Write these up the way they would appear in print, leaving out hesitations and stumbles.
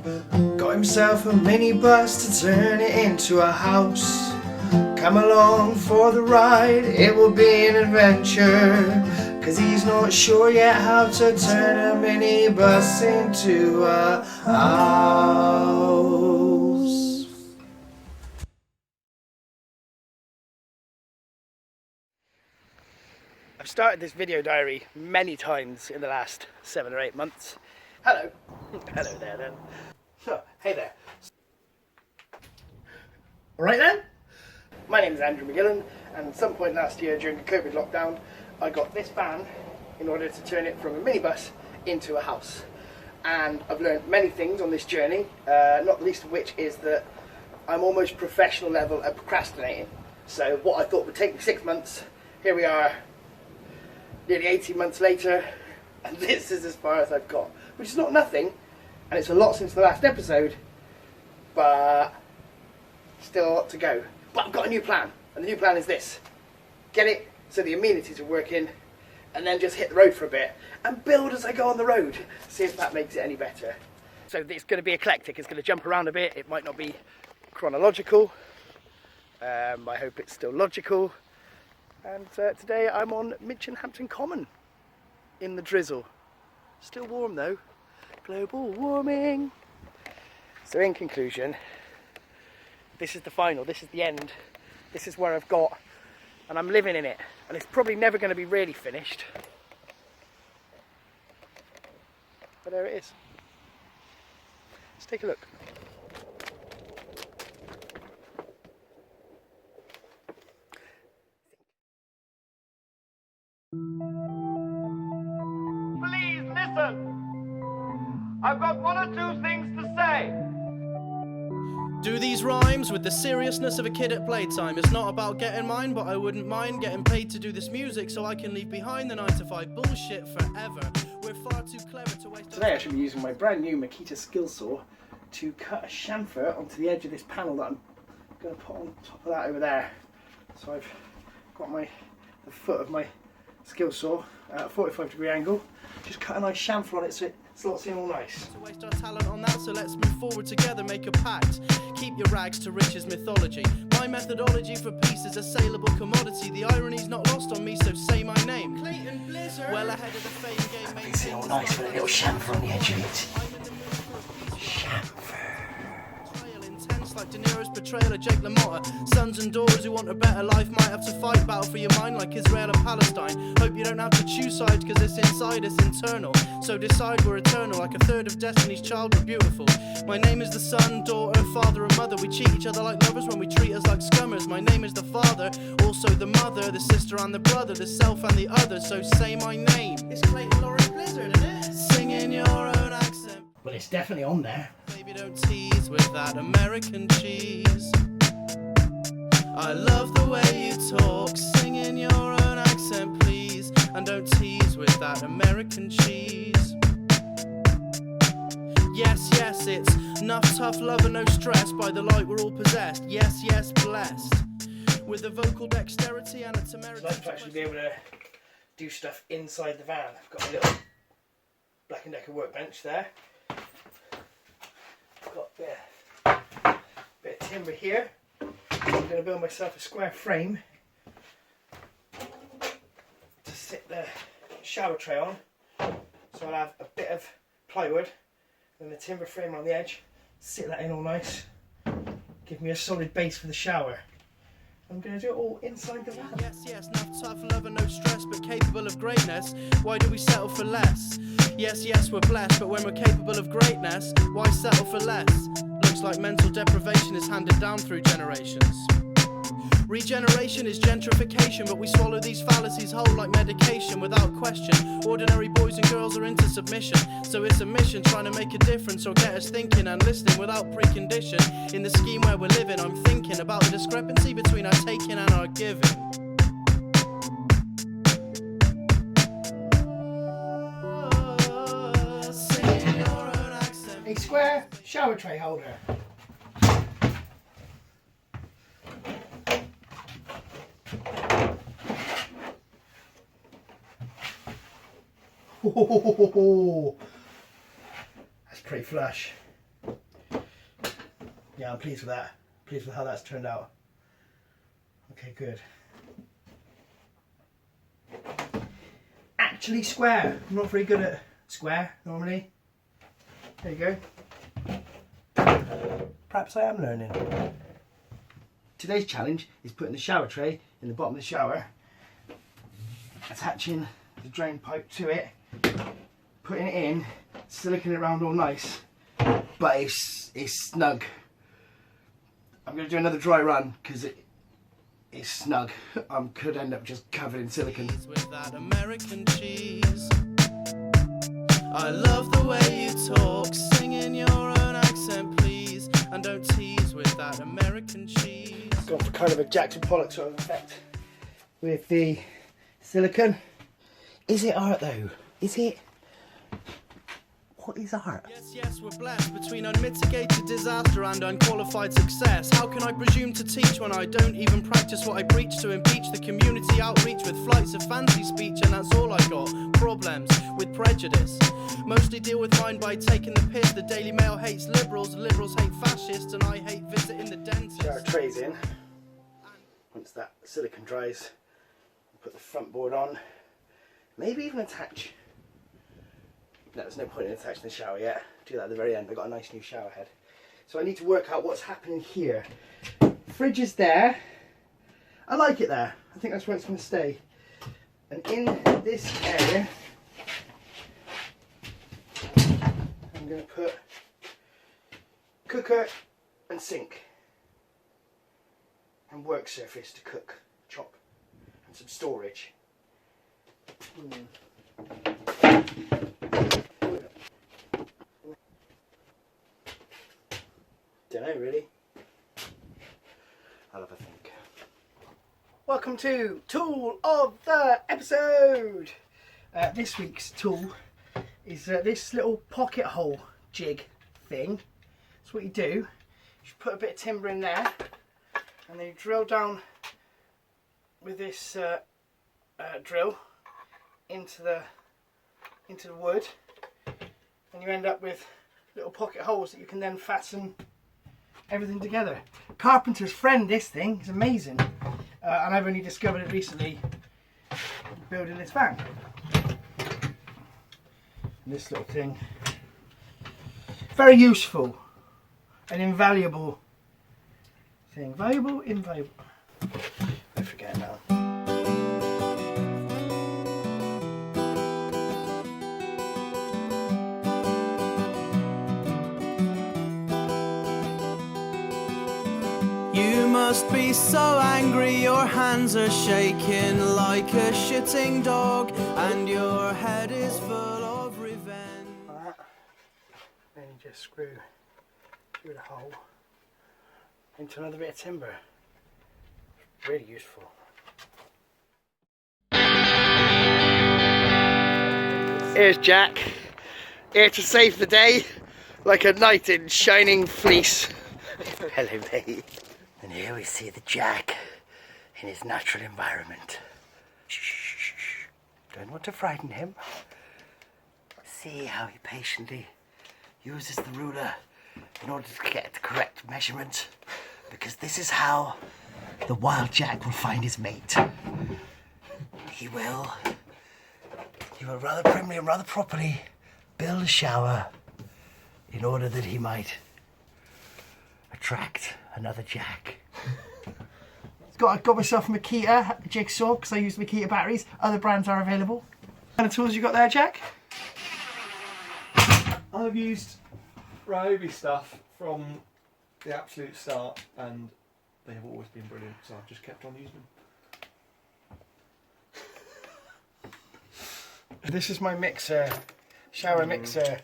Got himself a minibus to turn it into a house. Come along for the ride, it will be an adventure. Cause he's not sure yet how to turn a minibus into a house. I've started this video diary many times in the last 7 or 8 months. Hello. Hello there then. So, hey there. Alright then? My name is Andrew McGillen, and at some point last year during the COVID lockdown I got this van in order to turn it from a minibus into a house. And I've learned many things on this journey, not the least of which is that I'm almost professional level at procrastinating. So what I thought would take me 6 months, here we are nearly 18 months later, and this is as far as I've got. Which is not nothing, and it's a lot since the last episode, but still a lot to go. But I've got a new plan, and the new plan is this. Get it so the amenities are working, and then just hit the road for a bit, and build as I go on the road. See if that makes it any better. So it's going to be eclectic, it's going to jump around a bit, it might not be chronological. I hope it's still logical. And today I'm on Minchinhampton Common, in the drizzle. Still warm though, global warming. So in conclusion, this is the final, this is the end, this is where I've got, and I'm living in it, and it's probably never going to be really finished, but there it is. Let's take a look. Please listen, I've got one or two things to say. Do these rhymes with the seriousness of a kid at playtime. It's not about getting mine, but I wouldn't mind getting paid to do this music so I can leave behind the 9-to-5 bullshit forever. We're far too clever to waste. Today I should be using my brand new Makita skill saw to cut a chamfer onto the edge of this panel that I'm going to put on top of that over there. So I've got the foot of my skill saw at a 45-degree angle, just cut a nice chamfer on it so it slots in all nice. To waste our talent on that, so let's move forward together, make a pact. Keep your rags to riches mythology. My methodology for peace is a saleable commodity. The irony's not lost on me, so say my name. Clayton Blizzard. Well ahead of the fame game. Makes it all nice with a little chamfer on the edge of it. Chamfer. Intense like De Niro's portrayal of Jake LaMotta. Sons and daughters who want a better life might have to fight, battle for your mind like Israel and Palestine. Hope you don't have to choose sides, cause it's inside, it's internal. So decide we're eternal, like a third of Destiny's Child, we're beautiful. My name is the son, daughter, father and mother. We cheat each other like lovers when we treat us like scummers. My name is the father, also the mother, the sister and the brother, the self and the other. So say my name. It's Clayton Lawrence Blizzard, isn't it? Sing in your own accent. Well, it's definitely on there. Baby, don't tease with that American cheese. I love the way you talk. Sing in your own accent, please. And don't tease with that American cheese. Yes, yes, it's enough tough love and no stress. By the light we're all possessed. Yes, yes, blessed. With the vocal dexterity and a temerity. I'd like to actually be able to do stuff inside the van. I've got a little Black & Decker workbench there. Got a bit of timber here. I'm going to build myself a square frame to sit the shower tray on. So I'll have a bit of plywood and a timber frame on the edge. Sit that in all nice. Give me a solid base for the shower. I'm going to do it all inside the van. Yes, yes, enough tough love and no stress, but capable of greatness. Why do we settle for less? Yes, yes, we're blessed, but when we're capable of greatness, why settle for less? Looks like mental deprivation is handed down through generations. Regeneration is gentrification, but we swallow these fallacies whole like medication without question. Ordinary boys and girls are into submission, so it's a mission trying to make a difference or get us thinking and listening without precondition. In the scheme where we're living, I'm thinking about the discrepancy between our taking and our giving. A square shower tray holder. That's pretty flush. Yeah, I'm pleased with that. Pleased with how that's turned out. Okay, good. Actually square. I'm not very good at square normally. There you go. Perhaps I am learning. Today's challenge is putting the shower tray in the bottom of the shower, attaching the drain pipe to it, putting it in, siliconing it around all nice, but it's snug. I'm going to do another dry run because it's snug. I could end up just covered in silicone. With that American cheese, I love the way you talk, sing in your own accent, please, and don't tease with that American cheese. Gone for kind of a Jackson Pollock sort of effect with the silicone. Is it art though? Is it? What is art? Yes, we're blessed between unmitigated disaster and unqualified success. How can I presume to teach when I don't even practice what I preach to impeach the community outreach with flights of fancy speech, and that's all I got. Problems with prejudice. Mostly deal with mine by taking the piss. The Daily Mail hates liberals, liberals hate fascists, and I hate visiting the dentist. Shower trays in. Once that silicone dries, put the front board on. Maybe even attach. No, there's no point in attaching the shower yet. Do that at the very end. I've got a nice new shower head. So I need to work out what's happening here. Fridge is there. I like it there. I think that's where it's going to stay. And in this area, I'm going to put cooker and sink. And work surface to cook, chop, and some storage. Don't know really. I'll have a think. Welcome to Tool of the Episode. This week's tool is this little pocket hole jig thing. That's what you do. You put a bit of timber in there, and then you drill down with this drill into the wood, and you end up with little pocket holes that you can then fasten everything together. Carpenter's friend, this thing is amazing, and I've only discovered it recently building this van. And this little thing, very useful and invaluable thing. Valuable, invaluable. I forget now. You must be so angry, your hands are shaking like a shitting dog, and your head is full of revenge. Like that. Then you just screw through the hole into another bit of timber. Really useful. Here's Jack, here to save the day, like a knight in shining fleece. Hello, mate. And here we see the Jack in his natural environment. Shh. Don't want to frighten him. See how he patiently uses the ruler in order to get the correct measurement, because this is how the wild Jack will find his mate. He will rather primly and rather properly build a shower in order that he might attract another Jack. I got myself a Makita jigsaw because I use Makita batteries. Other brands are available. What kind of tools you got there, Jack? I've used Ryobi stuff from the absolute start, and they have always been brilliant, so I've just kept on using them. This is my mixer, shower mixer.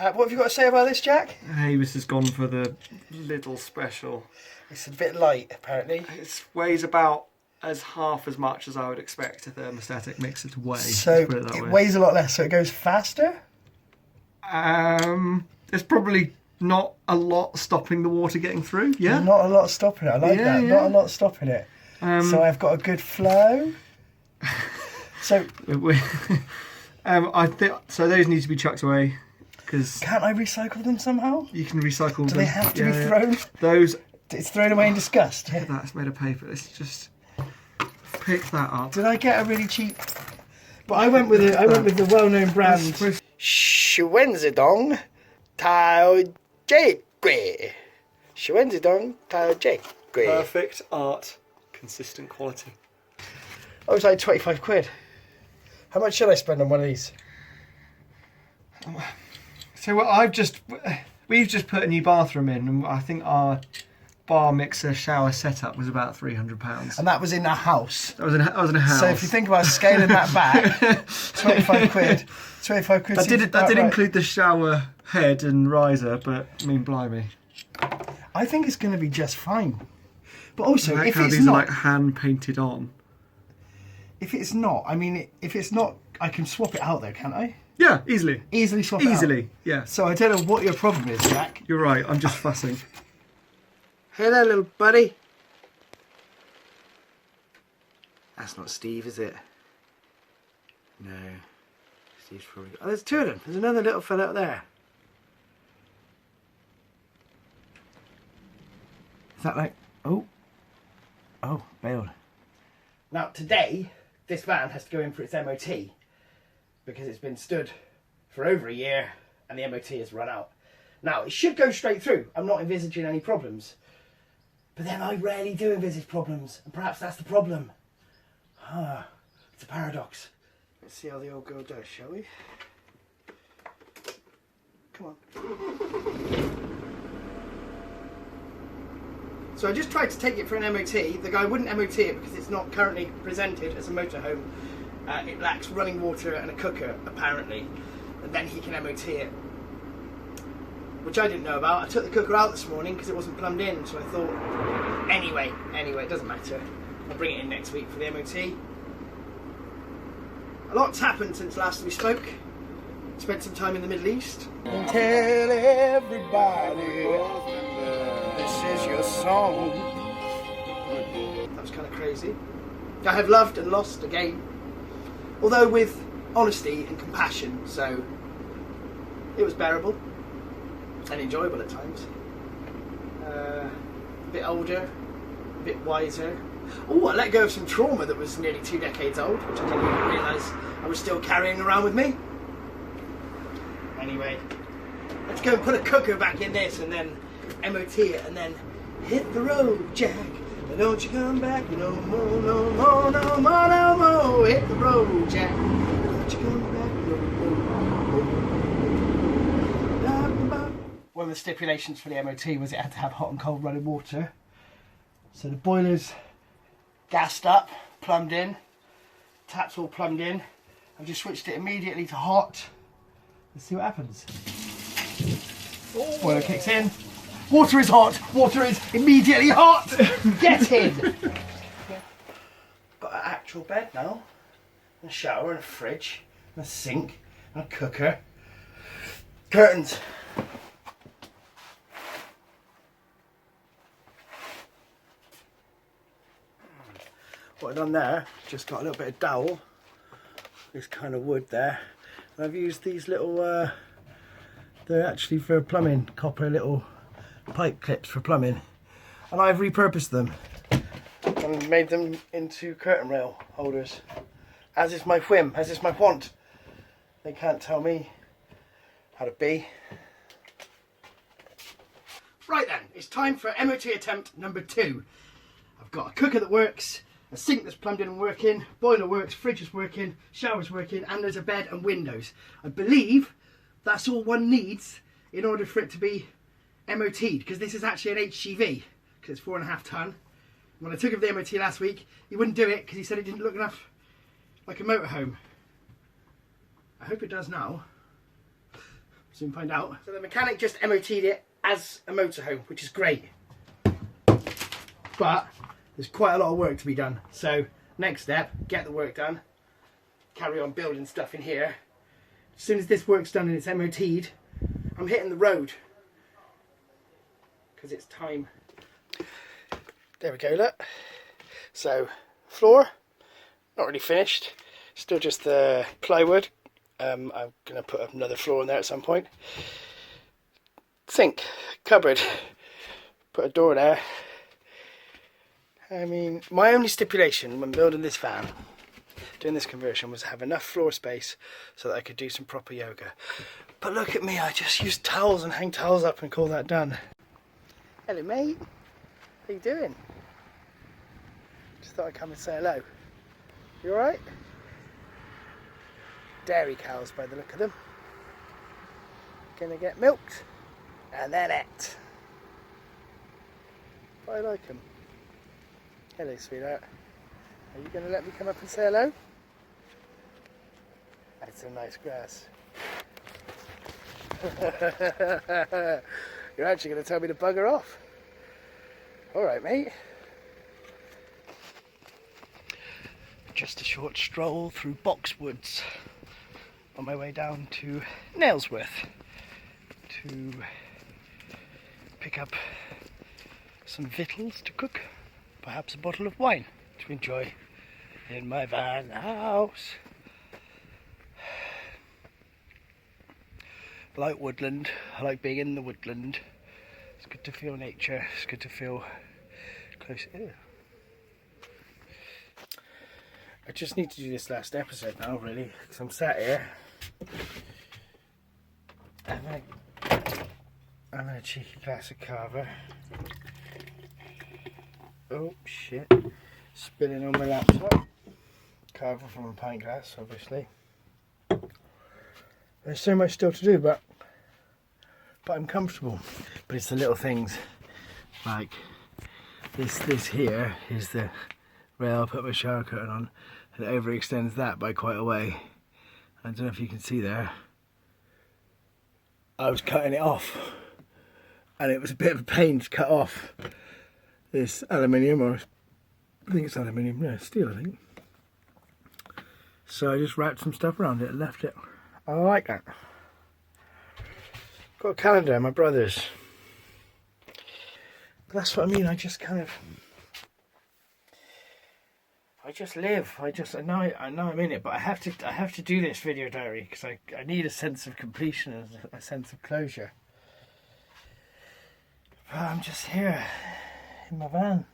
What have you got to say about this, Jack? Avis has gone for the little special. It's a bit light, apparently. It weighs about as half as much as I would expect a thermostatic mixer to weigh. So let's put it that it way. weighs a lot less, so it goes faster? There's probably not a lot stopping the water getting through, yeah? Not a lot stopping it, I like that. Yeah. Not a lot stopping it. So I've got a good flow. So I think so. Those need to be chucked away because Can't I recycle them somehow? you can recycle them. Do they have to be Yeah. thrown? Those. It's thrown away in disgust. Look at that, it's made of paper. Let's just pick that up. Did I get a really cheap? But I went with the well-known brand. Shwenzidong Tao Jegui. Shwenzidong Tao Jegui. Perfect art, consistent quality. I was like 25 quid. How much should I spend on one of these? So we've just put a new bathroom in, and I think our bar mixer shower setup was about £300. And that was in a house. I was in a house. So if you think about scaling that back, 25 quid. 25 quid. that did include the shower head and riser, but I mean, blimey. I think it's going to be just fine. But also, Like if how it's these not, are like hand painted on. if it's not, I can swap it out though, can't I? Yeah, easily. Easily swap it out. Easily, yeah. So I don't know what your problem is, Jack. You're right. I'm just fussing. Hey there, little buddy. That's not Steve, is it? No. Steve's probably... Oh, there's two of them. There's another little fella up there. Is that like... Oh. Oh, bailed. Now, today, this van has to go in for its MOT because it's been stood for over a year and the MOT has run out. Now, it should go straight through. I'm not envisaging any problems. But then I rarely do envisage problems, and perhaps that's the problem. It's a paradox. Let's see how the old girl does, shall we? Come on. So I just tried to take it for an MOT. The guy wouldn't MOT it because it's not currently presented as a motorhome. It lacks running water and a cooker, apparently. And then he can MOT it. Which I didn't know about. I took the cooker out this morning because it wasn't plumbed in, so I thought, anyway, it doesn't matter. I'll bring it in next week for the MOT. A lot's happened since last we spoke. Spent some time in the Middle East. And tell everybody this is your song. That was kind of crazy. I have loved and lost again, although with honesty and compassion, so it was bearable. And enjoyable at times. A bit older, a bit wiser. Oh, I let go of some trauma that was nearly 2 decades old, which I didn't even realise I was still carrying around with me. Anyway, let's go and put a cooker back in this and then MOT it and then hit the road, Jack. And don't you come back no more, no more, no more, no more. Hit the road, Jack. Don't you come back no more. One of the stipulations for the MOT was it had to have hot and cold running water. So the boiler's gassed up, plumbed in, taps all plumbed in. I've just switched it immediately to hot. Let's see what happens. Boiler kicks in. Water is hot. Water is immediately hot. Get in. Got an actual bed now. A shower and a fridge. And a sink. And a cooker. Curtains. What I've done there, just got a little bit of dowel, this kind of wood there, and I've used these little, they're actually for plumbing, copper little pipe clips for plumbing, and I've repurposed them and made them into curtain rail holders, as is my whim, as is my want. They can't tell me how to be. Right then, it's time for MOT attempt number 2. I've got a cooker that works, a sink that's plumbed in and working, boiler works, fridge is working, shower's working, and there's a bed and windows. I believe that's all one needs in order for it to be MOT'd, because this is actually an HGV, because it's 4.5 ton. When I took it for the MOT last week, he wouldn't do it because he said it didn't look enough like a motorhome. I hope it does now. Soon find out. So the mechanic just MOT'd it as a motorhome, which is great. But there's quite a lot of work to be done. So next step, get the work done. Carry on building stuff in here. As soon as this work's done and it's MOT'd, I'm hitting the road. Because it's time. There we go, look. So, floor, not really finished. Still just the plywood. I'm going to put up another floor in there at some point. Sink, cupboard, put a door there. I mean, my only stipulation when building this van, doing this conversion, was to have enough floor space so that I could do some proper yoga. But look at me, I just use towels and hang towels up and call that done. Hello mate, how you doing? Just thought I'd come and say hello. You alright? Dairy cows by the look of them. Gonna get milked and then ate. But I like them. Hello sweetheart. Are you gonna let me come up and say hello? That's some nice grass. You're actually gonna tell me to bugger off. Alright mate. Just a short stroll through Boxwoods on my way down to Nailsworth to pick up some victuals to cook, perhaps a bottle of wine to enjoy in my van house. I like woodland, I like being in the woodland. It's good to feel nature, it's good to feel close. Ew. I just need to do this last episode now, really, because I'm sat here having a cheeky glass of cava. Oh shit, spilling on my laptop. Cava from a pint glass, obviously. There's so much still to do, but I'm comfortable. But it's the little things, like this here is the rail I put my shower curtain on. It overextends that by quite a way. I don't know if you can see there. I was cutting it off and it was a bit of a pain to cut off this aluminium, or I think it's aluminium, no, steel I think. So I just wrapped some stuff around it and left it. I like that. Got a calendar, my brother's. But that's what I mean, I just kind of, I just live. I know I'm in it, but I have to do this video diary because I need a sense of completion and a sense of closure. But I'm just here in my van.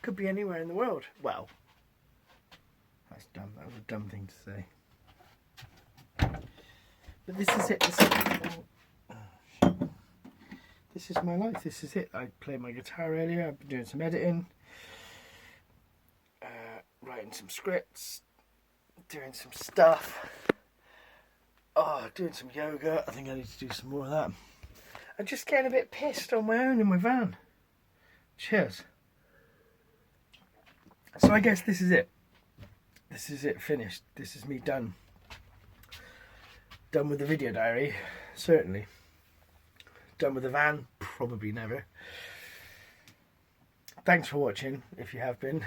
Could be anywhere in the world. Well, that's dumb. That was a dumb thing to say. But this is it. This is my life. This is it. I played my guitar earlier. I've been doing some editing. Writing some scripts, doing some stuff, doing some yoga. I think I need to do some more of that. I'm just getting a bit pissed on my own in my van. Cheers. So I guess this is it. This is it, finished. This is me done. Done with the video diary, certainly. Done with the van, probably never. Thanks for watching, if you have been.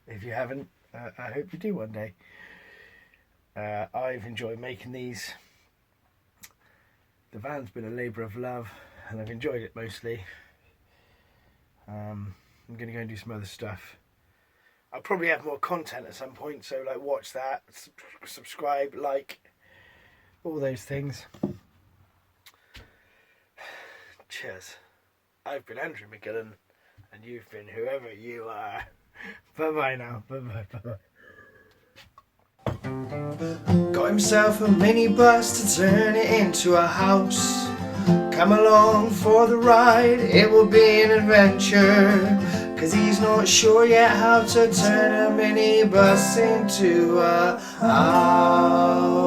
If you haven't, I hope you do one day. I've enjoyed making these. The van's been a labour of love and I've enjoyed it mostly. I'm going to go and do some other stuff. I'll probably have more content at some point, so like watch that, subscribe, like, all those things. Cheers. I've been Andrew McGillen and you've been whoever you are. Bye bye now. Bye bye. Bye bye. Got himself a minibus to turn it into a house. Come along for the ride, it will be an adventure. Cause he's not sure yet how to turn a minibus into a house.